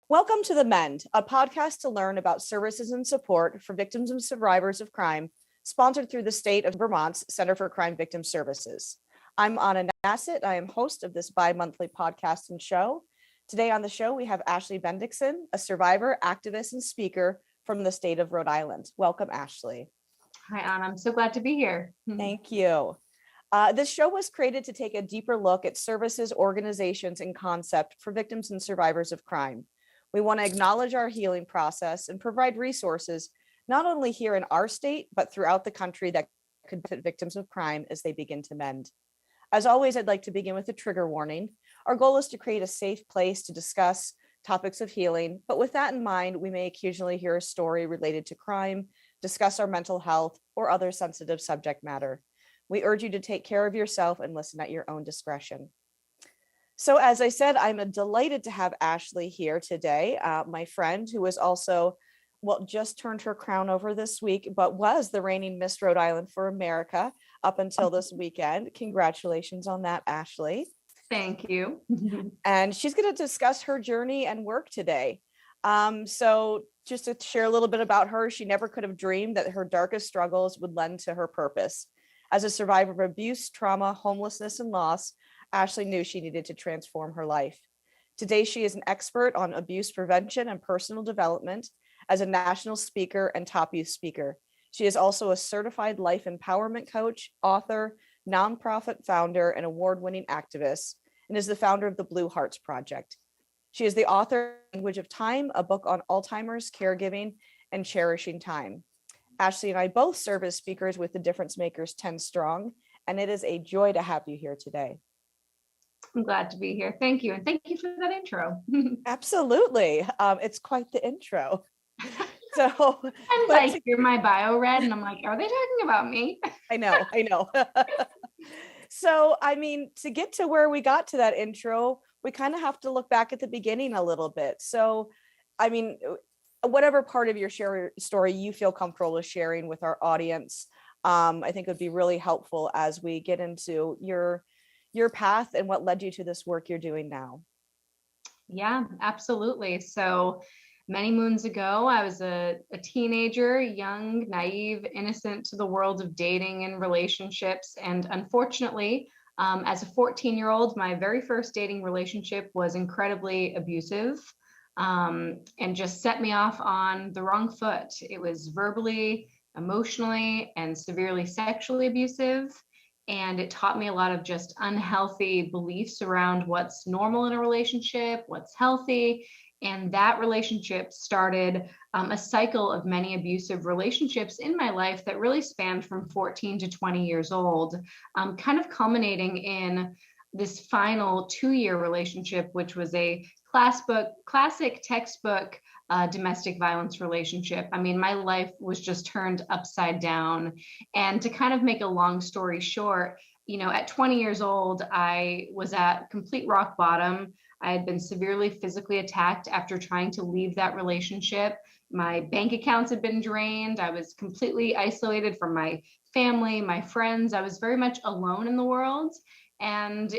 Welcome to the MEND, a podcast to learn about services and support for victims and survivors of crime, sponsored through the state of Vermont's Center for Crime Victim Services. I'm Anna Nassett. I am host of this bi-monthly podcast and show. Today on the show, we have Ashley Bendiksen, a survivor, activist, and speaker from the state of Rhode Island. Welcome, Ashley. Hi, Anna. I'm so glad to be here. Thank you. This show was created to take a deeper look at services, organizations, and concept for victims and survivors of crime. We want to acknowledge our healing process and provide resources, not only here in our state, but throughout the country that could benefit victims of crime as they begin to mend. As always, I'd like to begin with a trigger warning. Our goal is to create a safe place to discuss topics of healing, but with that in mind, we may occasionally hear a story related to crime, discuss our mental health, or other sensitive subject matter. We urge you to take care of yourself and listen at your own discretion. So as I said, I'm delighted to have Ashley here today, my friend who is also, just turned her crown over this week, but was the reigning Miss Rhode Island for America up until this weekend. Congratulations on that, Ashley. Thank you. And she's going to discuss her journey and work today. So just to share a little bit about her, she never could have dreamed that her darkest struggles would lend to her purpose. As a survivor of abuse, trauma, homelessness, and loss, Ashley knew she needed to transform her life. Today, she is an expert on abuse prevention and personal development as a national speaker and top youth speaker. She is also a certified life empowerment coach, author, nonprofit founder, and award-winning activist, and is the founder of the Blue Hearts Project. She is the author of Language of Time, a book on Alzheimer's, caregiving, and cherishing time. Ashley and I both serve as speakers with the Difference Makers 10 Strong, and it is a joy to have you here today. I'm glad to be here. Thank you. And thank you for that intro. Absolutely. It's quite the intro. So and I hear my bio read and I'm like, are they talking about me? I know. So, I mean, to get to where we got to that intro, we kind of have to look back at the beginning a little bit. So, I mean, whatever part of your story you feel comfortable with sharing with our audience, I think would be really helpful as we get into your path and what led you to this work you're doing now. Yeah, absolutely. So many moons ago, I was a teenager, young, naive, innocent to the world of dating and relationships. And unfortunately, as a 14-year-old, my very first dating relationship was incredibly abusive and just set me off on the wrong foot. It was verbally, emotionally, and severely sexually abusive. And it taught me a lot of just unhealthy beliefs around what's normal in a relationship, what's healthy. And that relationship started a cycle of many abusive relationships in my life that really spanned from 14 to 20 years old, kind of culminating in this final 2-year relationship, which was a classic textbook domestic violence relationship. I mean, my life was just turned upside down. And to kind of make a long story short, at 20 years old, I was at complete rock bottom. I had been severely physically attacked after trying to leave that relationship. My bank accounts had been drained. I was completely isolated from my family, my friends. I was very much alone in the world and,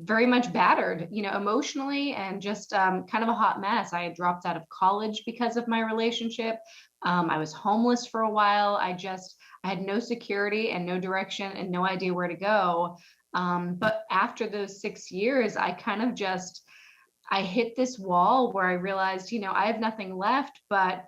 very much battered, emotionally and just kind of a hot mess. I had dropped out of college because of my relationship. I was homeless for a while. I had no security and no direction and no idea where to go. But after those 6 years, I kind of I hit this wall where I realized, I have nothing left, but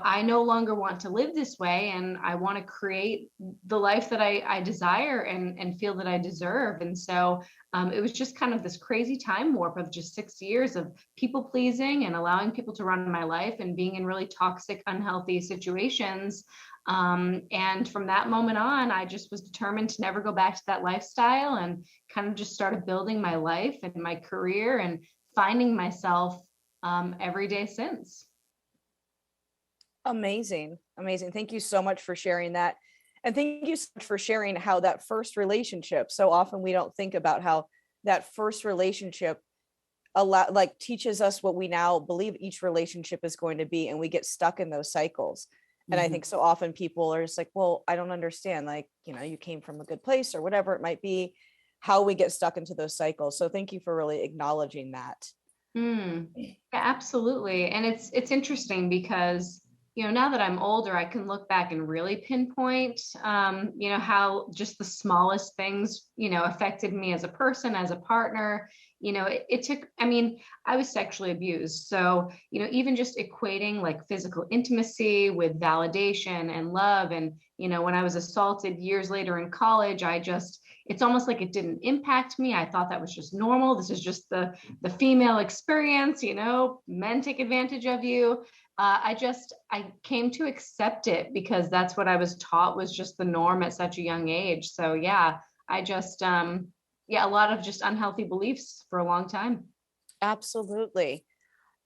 I no longer want to live this way, and I want to create the life that I desire and feel that I deserve. And so it was just kind of this crazy time warp of just 6 years of people pleasing and allowing people to run my life and being in really toxic, unhealthy situations. And from that moment on, I just was determined to never go back to that lifestyle and kind of just started building my life and my career and finding myself every day since. Amazing. Thank you so much for sharing that. And thank you so much for sharing how that first relationship, so often we don't think about how that first relationship teaches us what we now believe each relationship is going to be, and we get stuck in those cycles. And I think so often people are just like, well, I don't understand, you came from a good place or whatever it might be, how we get stuck into those cycles. So thank you for really acknowledging that. Yeah, absolutely. And it's interesting because, now that I'm older, I can look back and really pinpoint, how just the smallest things, affected me as a person, as a partner. It took, I mean, I was sexually abused. So, even just equating like physical intimacy with validation and love. And, when I was assaulted years later in college, it's almost like it didn't impact me. I thought that was just normal. This is just the female experience, men take advantage of you. I came to accept it because that's what I was taught was just the norm at such a young age. So yeah, I just, yeah, a lot of just unhealthy beliefs for a long time. Absolutely.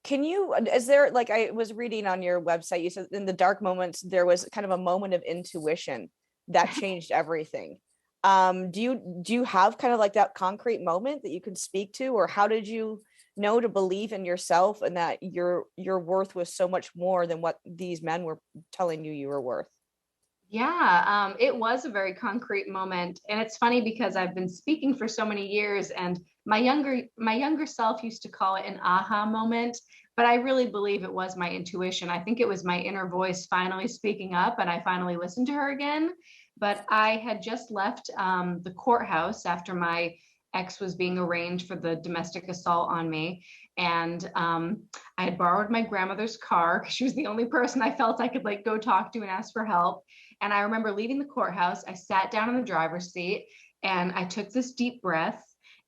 Is there, like, I was reading on your website, you said in the dark moments, there was kind of a moment of intuition that changed everything. Do you have kind of like that concrete moment that you can speak to, or how did you know to believe in yourself and that your worth was so much more than what these men were telling you you were worth? Yeah, it was a very concrete moment, and it's funny because I've been speaking for so many years, and my younger self used to call it an aha moment, but I really believe it was my intuition. I think it was my inner voice finally speaking up, and I finally listened to her again. But I had just left the courthouse after my ex was being arraigned for the domestic assault on me, and I had borrowed my grandmother's car because she was the only person I felt I could like go talk to and ask for help. And I remember leaving the courthouse, I sat down in the driver's seat and I took this deep breath.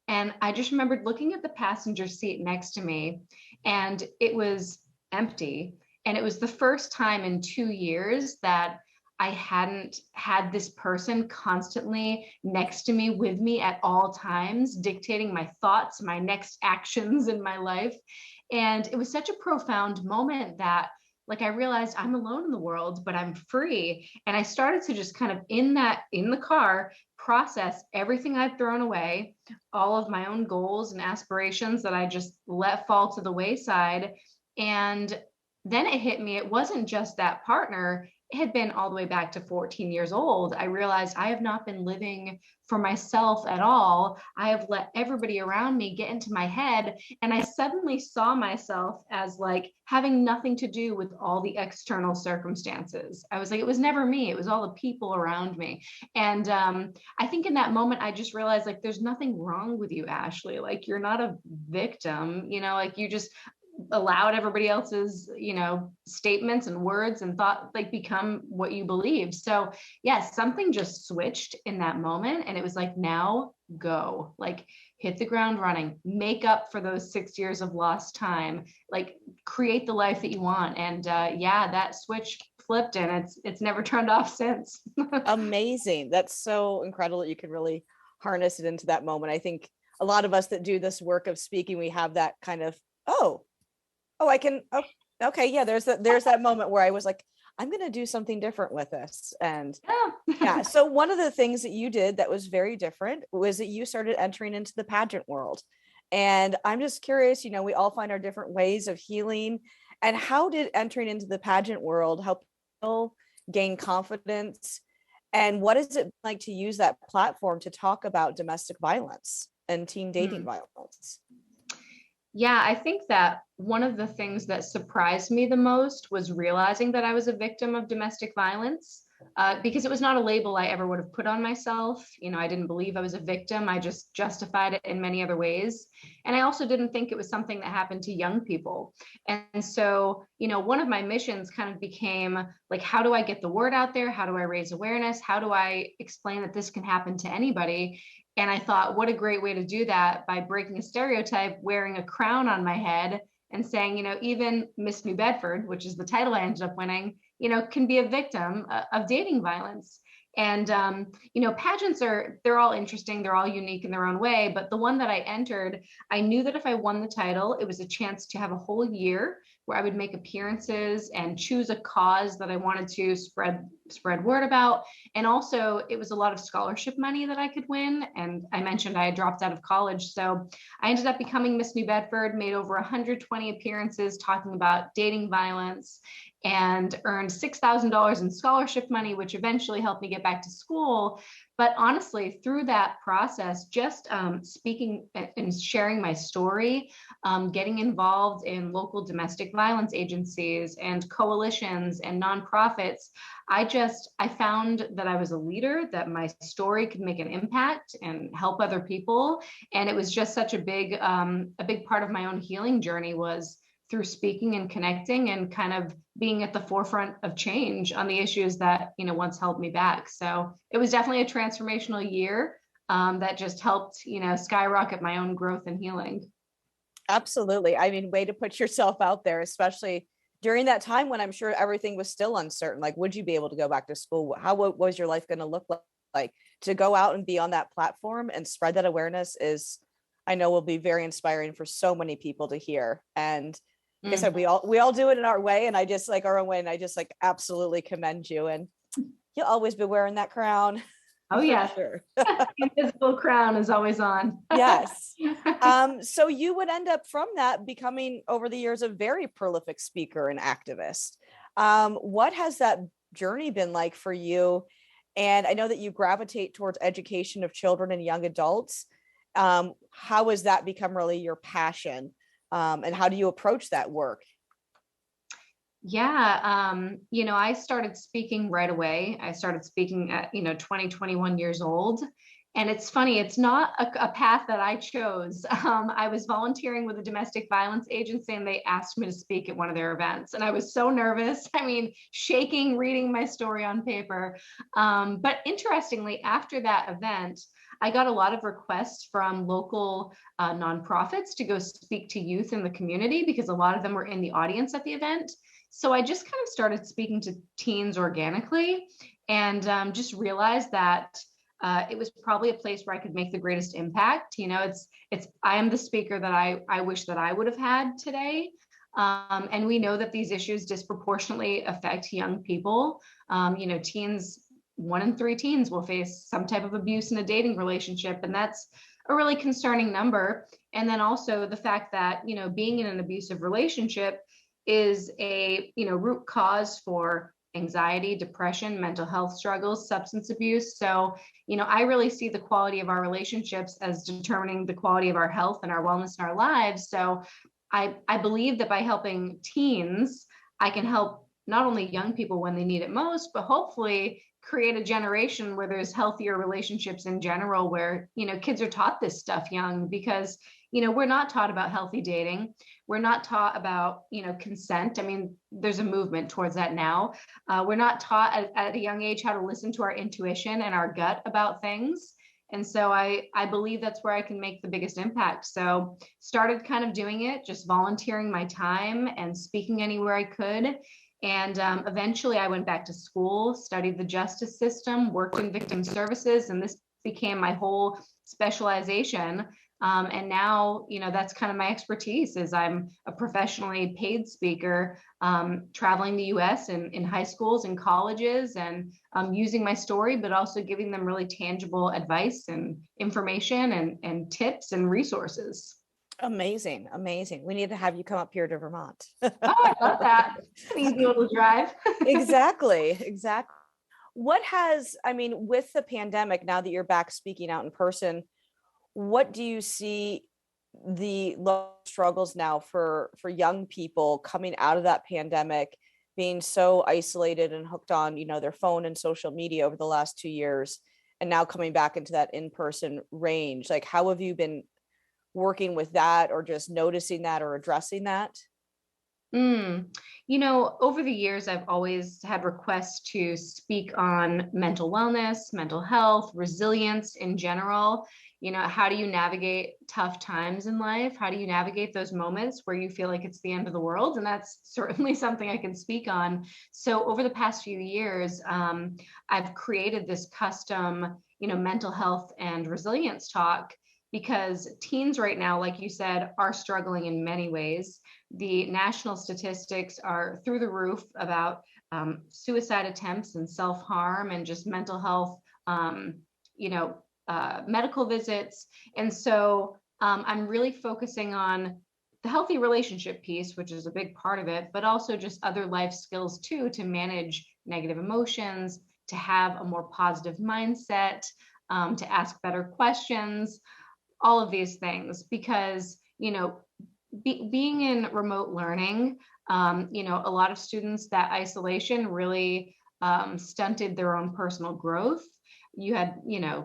And I just remembered looking at the passenger seat next to me, and it was empty. And it was the first time in 2 years that I hadn't had this person constantly next to me with me at all times, dictating my thoughts, my next actions in my life. And it was such a profound moment that like I realized I'm alone in the world, but I'm free. And I started to just kind of in the car, process everything I've thrown away, all of my own goals and aspirations that I just let fall to the wayside. And then it hit me. It wasn't just that partner. It had been all the way back to 14 years old. I realized I have not been living for myself at all. I have let everybody around me get into my head. And I suddenly saw myself as like having nothing to do with all the external circumstances. I was like, it was never me. It was all the people around me. And I think in that moment, I just realized like, there's nothing wrong with you, Ashley. Like, you're not a victim, like you just allowed everybody else's statements and words and thought like become what you believe. So yes, something just switched in that moment, and it was like, now go, like hit the ground running, make up for those 6 years of lost time, like create the life that you want. And yeah, that switch flipped, and it's never turned off since. Amazing. That's so incredible that you can really harness it into that moment. I think a lot of us that do this work of speaking, we have that kind of, I can, okay, yeah, there's that moment where I was like, I'm going to do something different with this. And yeah, so one of the things that you did that was very different was that you started entering into the pageant world. And I'm just curious, we all find our different ways of healing. And how did entering into the pageant world help people gain confidence? And what is it like to use that platform to talk about domestic violence and teen dating violence? Yeah, I think that one of the things that surprised me the most was realizing that I was a victim of domestic violence, because it was not a label I ever would have put on myself. I didn't believe I was a victim. I just justified it in many other ways. And I also didn't think it was something that happened to young people. And so, one of my missions kind of became like, how do I get the word out there? How do I raise awareness? How do I explain that this can happen to anybody? And I thought, what a great way to do that by breaking a stereotype, wearing a crown on my head and saying, even Miss New Bedford, which is the title I ended up winning, can be a victim of dating violence. And, pageants they're all interesting. They're all unique in their own way. But the one that I entered, I knew that if I won the title, it was a chance to have a whole year where I would make appearances and choose a cause that I wanted to spread word about. And also it was a lot of scholarship money that I could win. And I mentioned I had dropped out of college. So I ended up becoming Miss New Bedford, made over 120 appearances talking about dating violence, and earned $6,000 in scholarship money, which eventually helped me get back to school. But honestly, through that process, just speaking and sharing my story, getting involved in local domestic violence agencies and coalitions and nonprofits, I found that I was a leader, that my story could make an impact and help other people. And it was just such a big part of my own healing journey was through speaking and connecting and kind of being at the forefront of change on the issues that, once held me back. So it was definitely a transformational year that just helped, skyrocket my own growth and healing. Absolutely. I mean, way to put yourself out there, especially during that time when I'm sure everything was still uncertain. Like, would you be able to go back to school? How what was your life going to look like? To go out and be on that platform and spread that awareness is, I know, will be very inspiring for so many people to hear. And like I said, we all do it in our way, and I just like our own way, and I just like absolutely commend you. And you'll always be wearing that crown. Oh, for yeah. sure. The invisible crown is always on. Yes. So you would end up from that becoming over the years a very prolific speaker and activist. What has that journey been like for you? And I know that you gravitate towards education of children and young adults. How has that become really your passion? And how do you approach that work? Yeah, I started speaking right away. I started speaking at, 20, 21 years old. And it's funny, it's not a path that I chose. I was volunteering with a domestic violence agency and they asked me to speak at one of their events. And I was so nervous. I mean, shaking, reading my story on paper. But interestingly, after that event, I got a lot of requests from local nonprofits to go speak to youth in the community because a lot of them were in the audience at the event. So I just kind of started speaking to teens organically and just realized that it was probably a place where I could make the greatest impact. I am the speaker that I wish that I would have had today. And we know that these issues disproportionately affect young people. Teens, 1 in 3 teens will face some type of abuse in a dating relationship. And that's a really concerning number. And then also the fact that, being in an abusive relationship is a root cause for anxiety, depression, mental health struggles, substance abuse. So, I really see the quality of our relationships as determining the quality of our health and our wellness in our lives. So I believe that by helping teens, I can help not only young people when they need it most, but hopefully create a generation where there's healthier relationships in general, where, kids are taught this stuff young because, we're not taught about healthy dating. We're not taught about, consent. I mean, there's a movement towards that now. We're not taught at a young age how to listen to our intuition and our gut about things. And so I believe that's where I can make the biggest impact. So started kind of doing it, just volunteering my time and speaking anywhere I could. And eventually I went back to school, studied the justice system, worked in victim services, and this became my whole specialization. And now, that's kind of my expertise is I'm a professionally paid speaker, traveling the US in high schools and colleges and using my story, but also giving them really tangible advice and information and tips and resources. Amazing. Amazing. We need to have you come up here to Vermont. Oh, I love that. It's an easy little drive. Exactly. I mean, with the pandemic, now that you're back speaking out in person, what do you see the struggles now for young people coming out of that pandemic, being so isolated and hooked on, their phone and social media over the last 2 years, and now coming back into that in-person range? Like, how have you been working with that, or just noticing that or addressing that? Over the years, I've always had requests to speak on mental wellness, mental health, resilience in general. How do you navigate tough times in life? How do you navigate those moments where you feel like it's the end of the world? And that's certainly something I can speak on. So over the past few years, I've created this custom, mental health and resilience talk because teens right now, like you said, are struggling in many ways. The national statistics are through the roof about suicide attempts and self-harm and just mental health, medical visits. And so I'm really focusing on the healthy relationship piece, which is a big part of it, but also just other life skills too, to manage negative emotions, to have a more positive mindset, to ask better questions, all of these things, because, being in remote learning, a lot of students, that isolation really stunted their own personal growth. You had,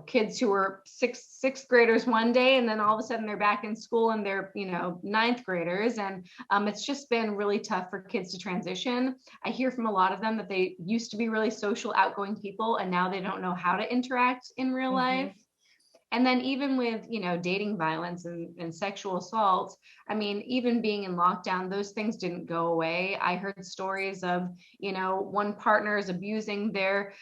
kids who were sixth graders one day, and then all of a sudden they're back in school and they're, ninth graders. And it's just been really tough for kids to transition. I hear from a lot of them that they used to be really social, outgoing people, and now they don't know how to interact in real life. And then even with, dating violence and sexual assault, I mean, even being in lockdown, those things didn't go away. I heard stories of, one partner is abusing their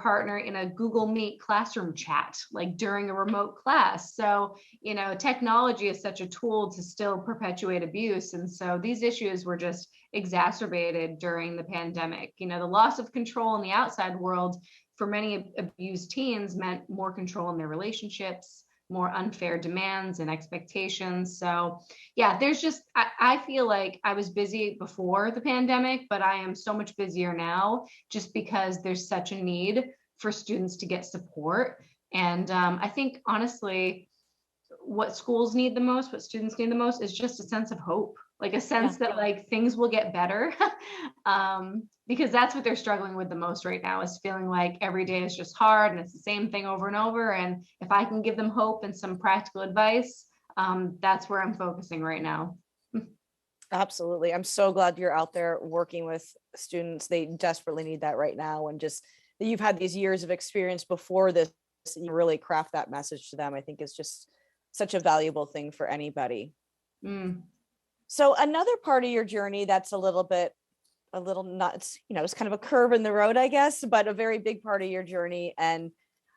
partner in a Google Meet classroom chat, like during a remote class. So, technology is such a tool to still perpetuate abuse. And so these issues were just exacerbated during the pandemic. The loss of control in the outside world for many abused teens meant more control in their relationships, more unfair demands and expectations. So yeah, there's just, I feel like I was busy before the pandemic, but I am so much busier now just because there's such a need for students to get support. And I think honestly, what schools need the most, what students need the most is just a sense of hope, like a sense that like things will get better. Because that's what they're struggling with the most right now, is feeling like every day is just hard and it's the same thing over and over. And if I can give them hope and some practical advice, that's where I'm focusing right now. Absolutely. I'm so glad you're out there working with students. They desperately need that right now. And just that you've had these years of experience before this, you really craft that message to them, I think is just such a valuable thing for anybody. So another part of your journey that's a little nuts, it's kind of a curve in the road, I guess, but a very big part of your journey. And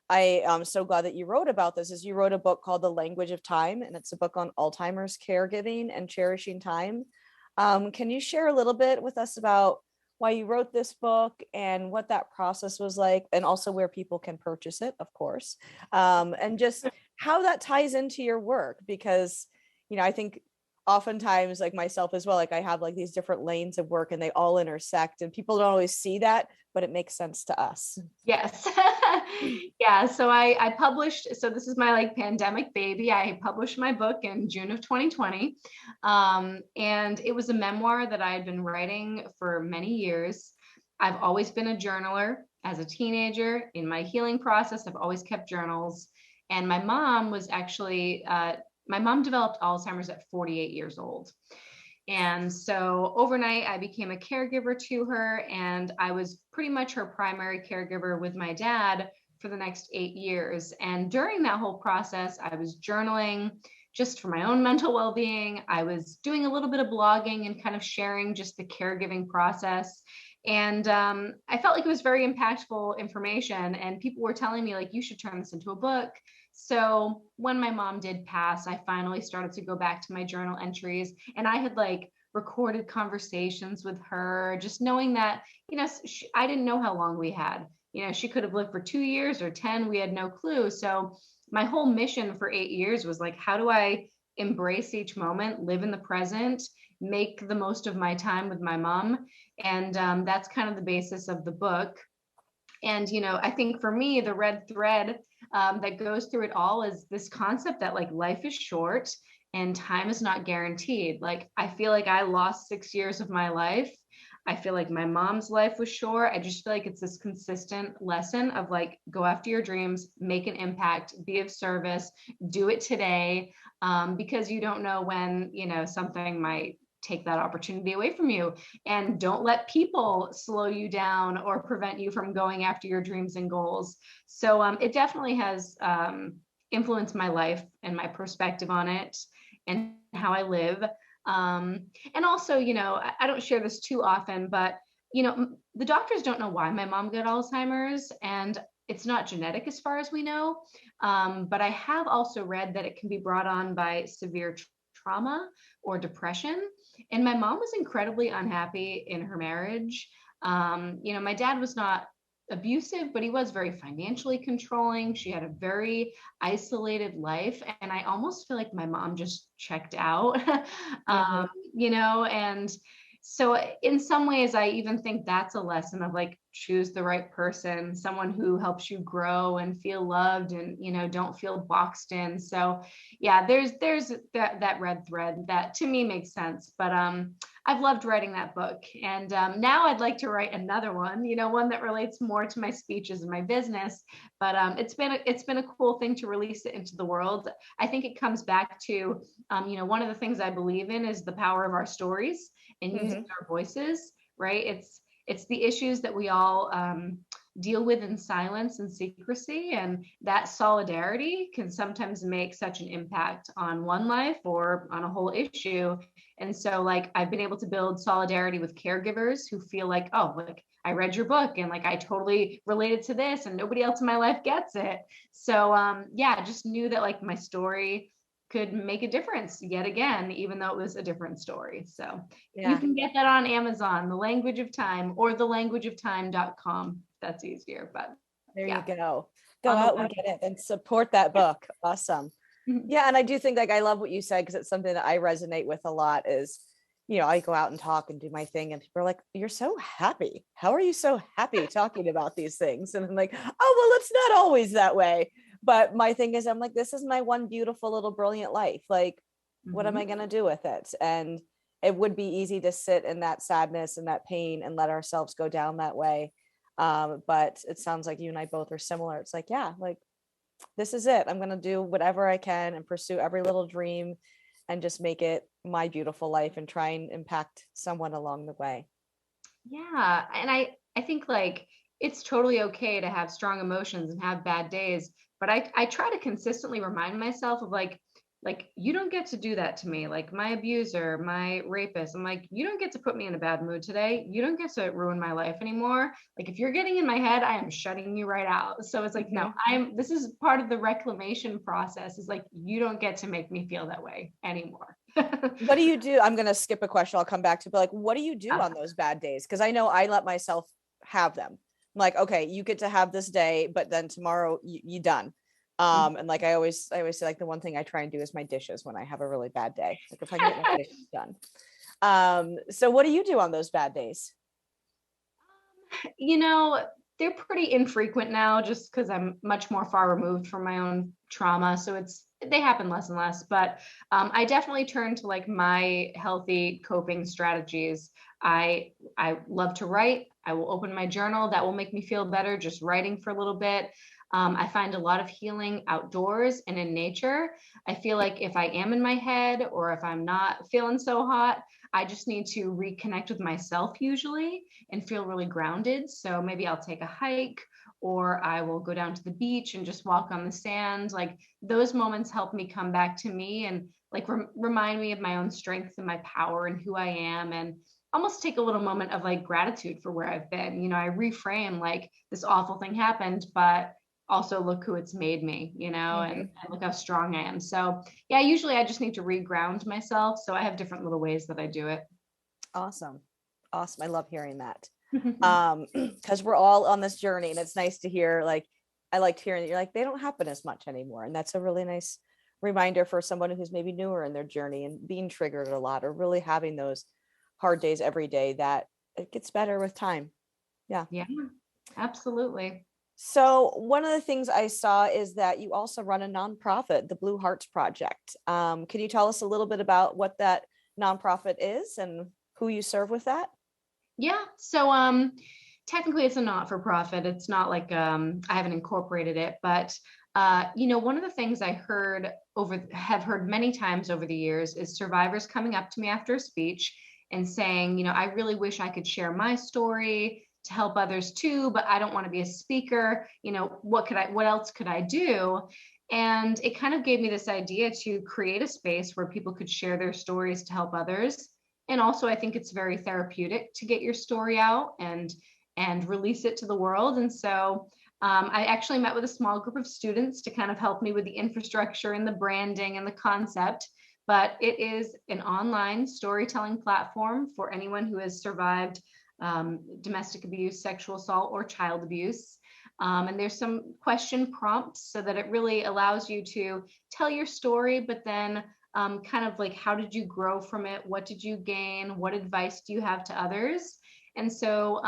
I am so glad that you wrote about this, is you wrote a book called The Language of Time, and it's a book on Alzheimer's caregiving and cherishing time. Can you share a little bit with us about why you wrote this book and what that process was like, and also where people can purchase it, of course, and just how that ties into your work? Because, I think oftentimes, like myself as well, like I have like these different lanes of work and they all intersect, and people don't always see that, but it makes sense to us. Yes. Yeah. So I published, so this is my like pandemic baby. I published my book in June of 2020. And it was a memoir that I had been writing for many years. I've always been a journaler as a teenager. In my healing process, I've always kept journals. And my mom was actually, my mom developed Alzheimer's at 48 years old. And so overnight, I became a caregiver to her, and I was pretty much her primary caregiver with my dad for the next 8 years. And during that whole process, I was journaling just for my own mental well-being. I was doing a little bit of blogging and kind of sharing just the caregiving process. And I felt like it was very impactful information, and people were telling me like, you should turn this into a book. So when my mom did pass, I finally started to go back to my journal entries, and I had like recorded conversations with her, just knowing that, I didn't know how long we had. She could have lived for 2 years or 10. We had no clue. So my whole mission for 8 years was like, how do I embrace each moment, live in the present, make the most of my time with my mom? And that's kind of the basis of the book. And, I think for me, the red thread that goes through it all is this concept that like life is short and time is not guaranteed. Like, I feel like I lost 6 years of my life. I feel like my mom's life was short. I just feel like it's this consistent lesson of like, go after your dreams, make an impact, be of service, do it today, because you don't know when, something might take that opportunity away from you. And don't let people slow you down or prevent you from going after your dreams and goals. So it definitely has influenced my life and my perspective on it and how I live. And also, I don't share this too often, but, the doctors don't know why my mom got Alzheimer's, and it's not genetic as far as we know. But I have also read that it can be brought on by severe trauma or depression. And my mom was incredibly unhappy in her marriage. My dad was not abusive, but he was very financially controlling. She had a very isolated life. And I almost feel like my mom just checked out, and so in some ways, I even think that's a lesson of like, choose the right person, someone who helps you grow and feel loved and, don't feel boxed in. So yeah, there's that red thread that to me makes sense. But I've loved writing that book. And now I'd like to write another one, one that relates more to my speeches and my business. But it's been a cool thing to release it into the world. I think it comes back to, one of the things I believe in is the power of our stories and using our voices, right? It's the issues that we all deal with in silence and secrecy, and that solidarity can sometimes make such an impact on one life or on a whole issue. And so, like, I've been able to build solidarity with caregivers who feel like, oh, like, I read your book and like I totally related to this and nobody else in my life gets it. So yeah, I just knew that like my story could make a difference yet again, even though it was a different story. So you Yeah, can get that on Amazon, The Language of Time, or thelanguageoftime.com. That's easier, but there you yeah, go. Go on the out and web. get it and support that book. Awesome. Yeah, and I do think like I love what you said because it's something that I resonate with a lot is, I go out and talk and do my thing and people are like, you're so happy. How are you so happy talking about these things? And I'm like, oh, well, it's not always that way. But my thing is, I'm like, this is my one beautiful little brilliant life. Like, what am I going to do with it? And it would be easy to sit in that sadness and that pain and let ourselves go down that way. But it sounds like you and I both are similar. It's like, yeah, like this is it. I'm going to do whatever I can and pursue every little dream and just make it my beautiful life and try and impact someone along the way. Yeah. And I think like it's totally okay to have strong emotions and have bad days, but I try to consistently remind myself of like you don't get to do that to me. Like my abuser, my rapist, I'm like, you don't get to put me in a bad mood today. You don't get to ruin my life anymore. Like if you're getting in my head, I am shutting you right out. So it's like, no, this is part of the reclamation process, is like you don't get to make me feel that way anymore. What do you do? I'm going to skip a question. I'll come back to, but like, what do you do on those bad days? Because I know I let myself have them. I'm like, okay, you get to have this day, but then tomorrow you done. And like I always say, like the one thing I try and do is my dishes when I have a really bad day. Like if I can get my dishes done. So what do you do on those bad days? You know, they're pretty infrequent now just because I'm much more far removed from my own trauma. So they happen less and less. But I definitely turn to like my healthy coping strategies. I love to write. I will open my journal. That will make me feel better just writing for a little bit. I find a lot of healing outdoors and in nature. I feel like if I am in my head or if I'm not feeling so hot, I just need to reconnect with myself usually and feel really grounded. So maybe I'll take a hike or I will go down to the beach and just walk on the sand. Like those moments help me come back to me and like remind me of my own strength and my power and who I am, and almost take a little moment of like gratitude for where I've been. I reframe like this awful thing happened, but also look who it's made me, and look how strong I am. So yeah, usually I just need to reground myself. So I have different little ways that I do it. Awesome. Awesome. I love hearing that. Because we're all on this journey and it's nice to hear, like, I liked hearing that you're like, they don't happen as much anymore. And that's a really nice reminder for someone who's maybe newer in their journey and being triggered a lot or really having those hard days every day, that it gets better with time. Yeah. Yeah, absolutely. So one of the things I saw is that you also run a nonprofit, the Blue Hearts Project. Can you tell us a little bit about what that nonprofit is and who you serve with that? Yeah. So technically it's a not-for-profit. It's not like I haven't incorporated it, but one of the things have heard many times over the years is survivors coming up to me after a speech and saying, I really wish I could share my story to help others too, but I don't want to be a speaker. What else could I do? And it kind of gave me this idea to create a space where people could share their stories to help others. And also I think it's very therapeutic to get your story out and release it to the world. And so I actually met with a small group of students to kind of help me with the infrastructure and the branding and the concept. But it is an online storytelling platform for anyone who has survived domestic abuse, sexual assault, or child abuse. And there's some question prompts so that it really allows you to tell your story, but then kind of like, how did you grow from it? What did you gain? What advice do you have to others? And so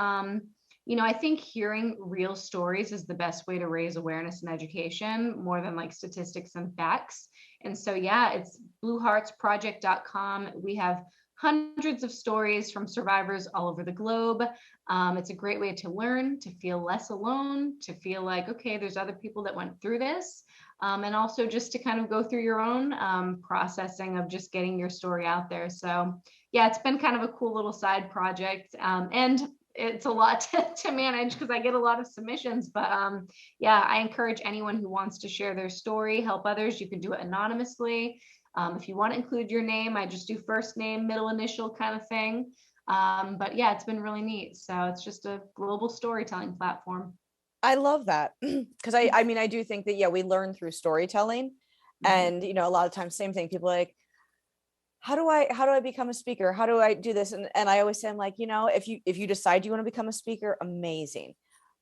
I think hearing real stories is the best way to raise awareness and education more than like statistics and facts. And so, yeah, it's blueheartsproject.com. We have hundreds of stories from survivors all over the globe. It's a great way to learn, to feel less alone, to feel like, okay, there's other people that went through this. And also just to kind of go through your own processing of just getting your story out there. So, yeah, it's been kind of a cool little side project. And it's a lot to manage because I get a lot of submissions. But yeah, I encourage anyone who wants to share their story, help others. You can do it anonymously. If you want to include your name, I just do first name, middle initial kind of thing. But yeah, it's been really neat. So it's just a global storytelling platform. I love that because I mean, I do think that, yeah, we learn through storytelling. Mhm. And, a lot of times, same thing, people are like, how do I become a speaker? How do I do this? And I always say, I'm like, if you decide you want to become a speaker, amazing.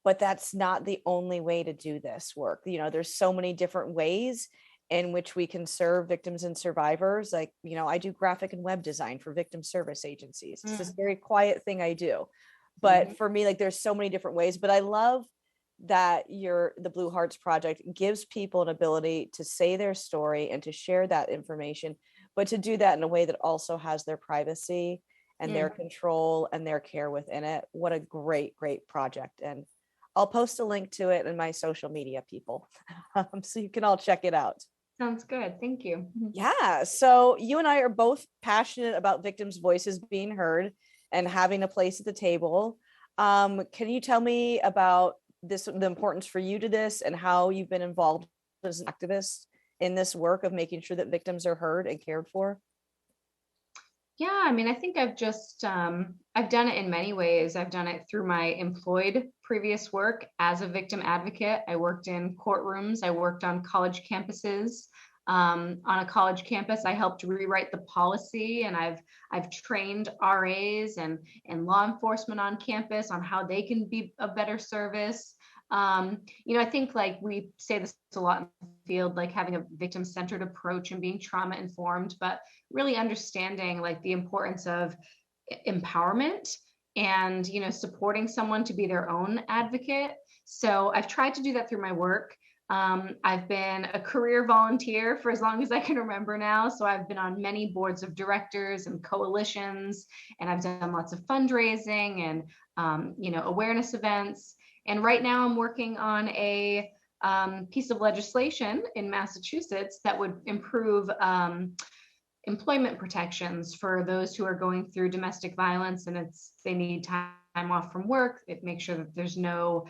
But that's not the only way to do this work. There's so many different ways in which we can serve victims and survivors. Like, I do graphic and web design for victim service agencies. It's this Mm. very quiet thing I do. But Mhm. for me, like, there's so many different ways. But I love that the Blue Hearts Project gives people an ability to say their story and to share that information, but to do that in a way that also has their privacy and their Mm. control and their care within it. What a great, great project. And I'll post a link to it in my social media, people, so you can all check it out. Sounds good. Thank you. Mhm. Yeah. So you and I are both passionate about victims' voices being heard and having a place at the table. Can you tell me about the importance for you to this and how you've been involved as an activist in this work of making sure that victims are heard and cared for? Yeah, I mean, I think I've done it in many ways. I've done it through my employed previous work as a victim advocate. I worked in courtrooms. I worked on college campuses. On a college campus, I helped rewrite the policy, and I've trained RAs and law enforcement on campus on how they can be a better service. I think like we say this a lot in the field, like having a victim-centered approach and being trauma informed, but really understanding like the importance of empowerment and supporting someone to be their own advocate. So I've tried to do that through my work. I've been a career volunteer for as long as I can remember now. So I've been on many boards of directors and coalitions, and I've done lots of fundraising and awareness events. And right now I'm working on a piece of legislation in Massachusetts that would improve employment protections for those who are going through domestic violence, and they need time off from work. It makes sure that there's no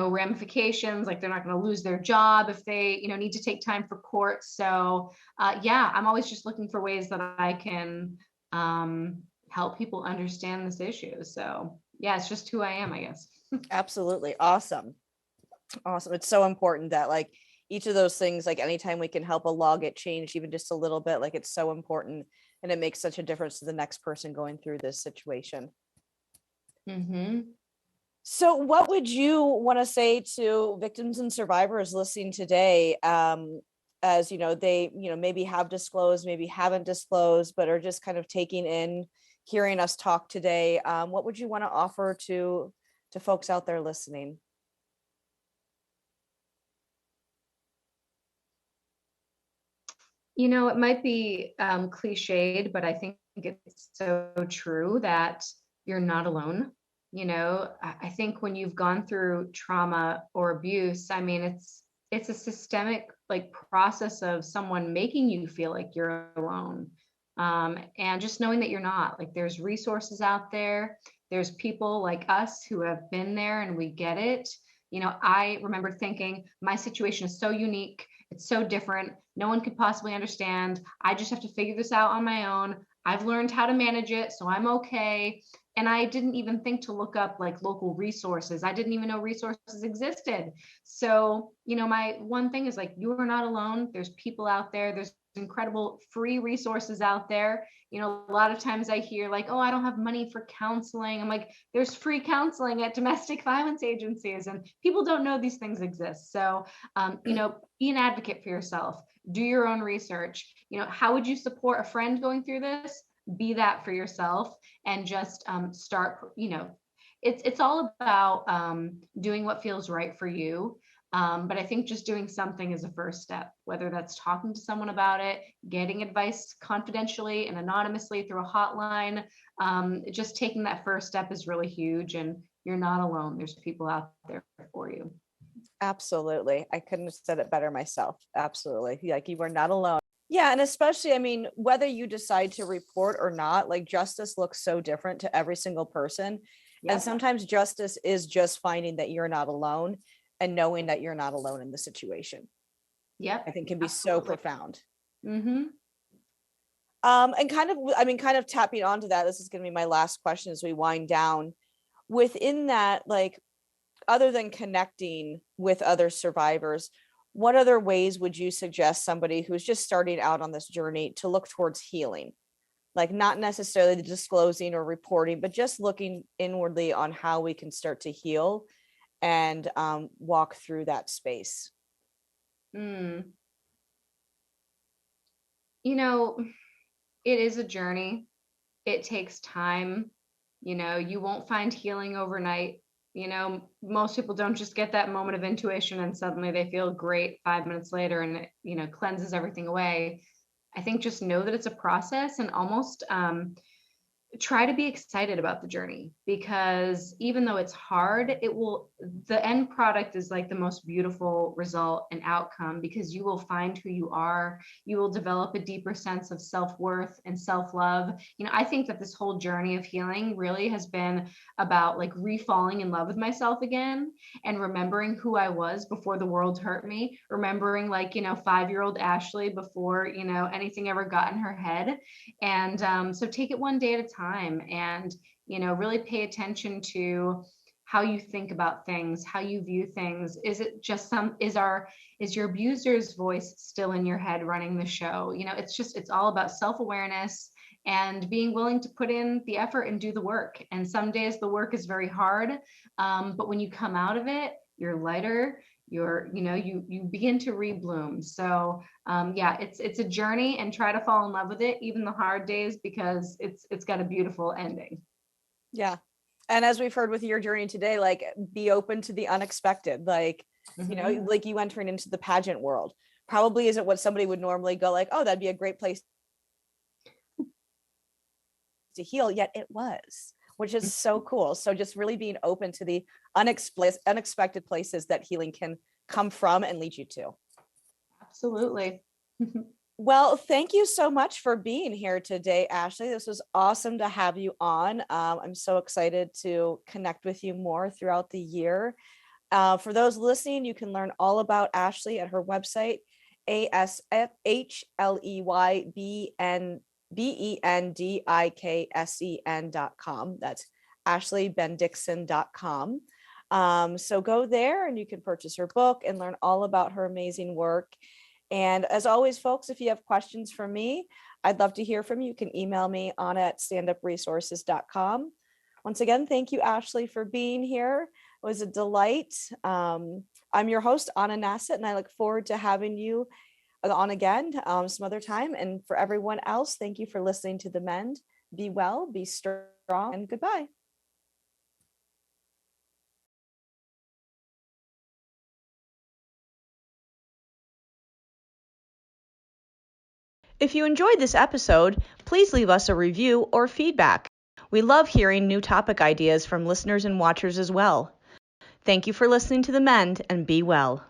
ramifications, like they're not going to lose their job if they need to take time for court. So yeah, I'm always just looking for ways that I can help people understand this issue. So yeah, it's just who I am, I guess. Absolutely. Awesome. Awesome. It's so important that, like, each of those things, like anytime we can help a law get changed even just a little bit, like, it's so important, and it makes such a difference to the next person going through this situation. Mm-hmm. So what would you want to say to victims and survivors listening today, as they maybe have disclosed, maybe haven't disclosed, but are just kind of taking in hearing us talk today? What would you want to offer to folks out there listening? It might be cliched, but I think it's so true that you're not alone. I think when you've gone through trauma or abuse, I mean, it's a systemic like process of someone making you feel like you're alone. And just knowing that you're not, like, there's resources out there. There's people like us who have been there and we get it. I remember thinking my situation is so unique. It's so different. No one could possibly understand. I just have to figure this out on my own. I've learned how to manage it, so I'm okay. And I didn't even think to look up like local resources. I didn't even know resources existed. So, my one thing is like, you are not alone. There's people out there. There's incredible free resources out there. A lot of times I hear like, oh, I don't have money for counseling. I'm like, there's free counseling at domestic violence agencies, and people don't know these things exist. So, be an advocate for yourself. Do your own research. How would you support a friend going through this? Be that for yourself, and just start. it's all about doing what feels right for you. But I think just doing something is a first step, whether that's talking to someone about it, getting advice confidentially and anonymously through a hotline. Just taking that first step is really huge, and you're not alone. There's people out there for you. Absolutely. I couldn't have said it better myself. Absolutely. Like you were not alone. Yeah. And especially, I mean, whether you decide to report or not, like justice looks so different to every single person. And Yep. sometimes justice is just finding that you're not alone and knowing that you're not alone in the situation. Yep. I think can be so profound. Mm-hmm. And kind of tapping onto that, this is going to be my last question as we wind down. Within that, like, other than connecting with other survivors, what other ways would you suggest somebody who's just starting out on this journey to look towards healing? Like not necessarily the disclosing or reporting, but just looking inwardly on how we can start to heal and walk through that space. Mm. You know, it is a journey. It takes time. You won't find healing overnight. Most people don't just get that moment of intuition and suddenly they feel great 5 minutes later and it, cleanses everything away. I think just know that it's a process, and almost try to be excited about the journey, because even though it's hard, the end product is like the most beautiful result and outcome, because you will find who you are. You will develop a deeper sense of self-worth and self-love. I think that this whole journey of healing really has been about like re-falling in love with myself again, and remembering who I was before the world hurt me, remembering like 5-year-old Ashley before anything ever got in her head. And so take it one day at a time, and really pay attention to how you think about things, how you view things. Is it just is your abuser's voice still in your head running the show? It's all about self-awareness and being willing to put in the effort and do the work. And some days the work is very hard, but when you come out of it, you're lighter. You begin to rebloom. So it's a journey, and try to fall in love with it, even the hard days, because it's got a beautiful ending. Yeah. And as we've heard with your journey today, like be open to the unexpected, like, Mm-hmm. like you entering into the pageant world probably isn't what somebody would normally go like, oh, that'd be a great place to heal. Yet it was, which is so cool. So just really being open to the unexpected places that healing can come from and lead you to. Absolutely. Well, thank you so much for being here today, Ashley. This was awesome to have you on. I'm so excited to connect with you more throughout the year. For those listening, you can learn all about Ashley at her website, ASHLEYBENDIKSEN.com. That's ashleybendiksen.com. So go there and you can purchase her book and learn all about her amazing work. And as always, folks, if you have questions for me, I'd love to hear from you. You can email me on at standupresources.com. Once again, thank you, Ashley, for being here. It was a delight. I'm your host, Anna Nassett, and I look forward to having you on again some other time. And for everyone else, thank you for listening to The MEND. Be well, be strong, and goodbye. If you enjoyed this episode, please leave us a review or feedback. We love hearing new topic ideas from listeners and watchers as well. Thank you for listening to The MEND, and be well.